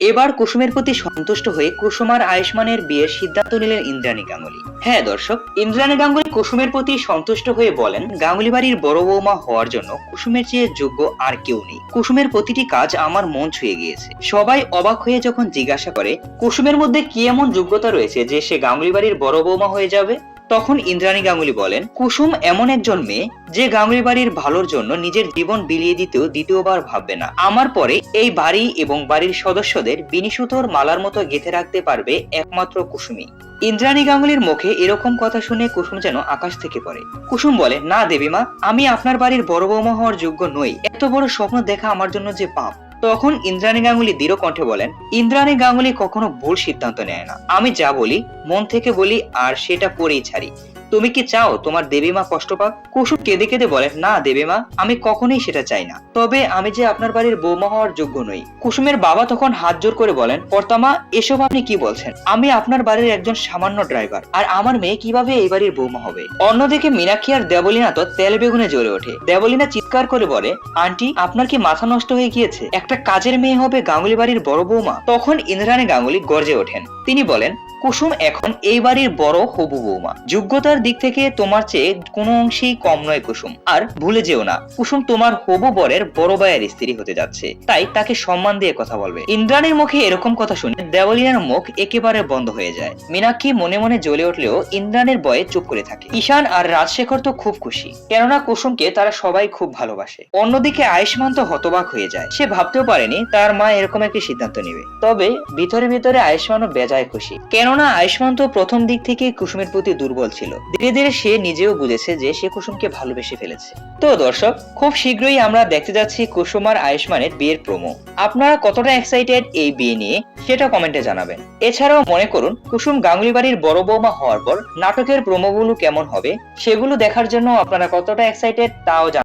এবার কুসুমের প্রতি সন্তুষ্ট হয়ে কুসুম আর আয়ুষ্মানের বিয়ের সিদ্ধান্ত নিলেন ইন্দ্রাণী গাঙ্গুলি। হ্যাঁ দর্শক, ইন্দ্রাণী গাঙ্গুলি কুসুমের প্রতি সন্তুষ্ট হয়ে বলেন, গাঙ্গুলি বাড়ির বড় বৌমা হওয়ার জন্য কুসুমের চেয়ে যোগ্য আর কেউ নেই। কুসুমের প্রতিটি কাজ আমার মন ছুঁয়ে গিয়েছে। সবাই অবাক হয়ে যখন জিজ্ঞাসা করে কুসুমের মধ্যে কি এমন যোগ্যতা রয়েছে যে সে গাঙ্গুলি বাড়ির বড় বৌমা হয়ে যাবে, তখন ইন্দ্রাণী গাঙ্গুলি বলেন, কুসুম এমন একজন মেয়ে যে গাঙ্গুলি বাড়ির ভালোর জন্য নিজের জীবন বিলিয়ে দিতেও দ্বিতীয়বার ভাববে না। আমার পরে এই বাড়ি এবং বাড়ির সদস্যদের বিনিসুতোর মালার মতো গেঁথে রাখতে পারবে একমাত্র কুসুমই। ইন্দ্রাণী গাঙ্গুলির মুখে এরকম কথা শুনে কুসুম যেন আকাশ থেকে পড়ে। কুসুম বলে, না দেবীমা, আমি আপনার বাড়ির বড় বৌমা হওয়ার যোগ্য নই। এত বড় স্বপ্ন দেখা আমার জন্য যে পাপ। তখন ইন্দ্রাণী গাঙ্গুলি দৃঢ় কণ্ঠে বলেন, ইন্দ্রাণী গাঙ্গুলি কখনো ভুল সিদ্ধান্ত নেয় না। আমি যা বলি মন থেকে বলি আর সেটা করেই ছাড়ি। তুমি কি চাও তোমার দেবীমা কষ্ট পাক? কুসুম কেঁদে কেঁদে বলে, না দেবীমা, আমি কখনোই সেটা চাই না। তবে আমি যে আপনার বাড়ির বৌমা হওয়ার যোগ্য নই। কুসুমের বাবা তখন হাত জোর করে বলেন, কর্তামা, এসব আপনি কি বলছেন? আমি আপনার বাড়ির একজন সামান্য ড্রাইভার, আর আমার মেয়ে কিভাবে এই বাড়ির বৌমা হবে? অন্যদিকে মীনাক্ষী আর দেবলীনা তো তেল বেগুনে জ্বলে ওঠে। দেবলীনা চিৎকার করে বলে, আন্টি, আপনার কি মাথা নষ্ট হয়ে গিয়েছে? একটা কাজের মেয়ে হবে গাঙ্গুলি বাড়ির বড় বৌমা? তখন ইন্দ্রাণী গাঙ্গুলি গর্জে ওঠেন। তিনি বলেন, কুসুম এখন এই বাড়ির বড় হবু বৌমা। যোগ্যতার দিক থেকে তোমার চেয়ে কোনো অংশেই কম নয় কুসুম। আর ভুলে যেও না, কুসুম তোমার হবু বরের বড় ভাইয়ের স্ত্রী হতে যাচ্ছে, তাই তাকে সম্মান দিয়ে কথা বলবে। ইন্দ্রাণীর মুখে এরকম কথা শুনে দেবলীনার মুখ একেবারে বন্ধ হয়ে যায়। মীনাক্ষী মনে মনে জ্বলে উঠলেও ইন্দ্রাণীর ভয়ে চুপ করে থাকে। ঈশান আর রাজশেখর তো খুব খুশি, কেননা কুসুমকে তারা সবাই খুব ভালোবাসে। অন্যদিকে আয়ুষ্মান তো হতবাক হয়ে যায়। সে ভাবতেও পারেনি তার মা এরকম একটি সিদ্ধান্ত নেবে। তবে ভিতরে ভিতরে আয়ুষ্মানও বেজায় খুশি, কেননা আয়ুষ্মান তো প্রথম দিক থেকে কুসুমের প্রতি দুর্বল ছিল। ধীরে ধীরে সে নিজেও বুঝেছে যে সে কুসুমকে ভালোবেসে ফেলেছে। তো দর্শক, খুব শীঘ্রই আমরা দেখতে যাচ্ছি কুসুম আর আয়ুষ্মানের বিয়ের প্রোমো। আপনারা কতটা এক্সাইটেড এই বিয়ে নিয়ে সেটা কমেন্টে জানাবেন। এছাড়াও মনে করুন, কুসুম গাঙ্গুলি বাড়ির বড় বৌমা হওয়ার পর নাটকের প্রোমোগুলো কেমন হবে সেগুলো দেখার জন্য আপনারা কতটা এক্সাইটেড তাও জানাবেন।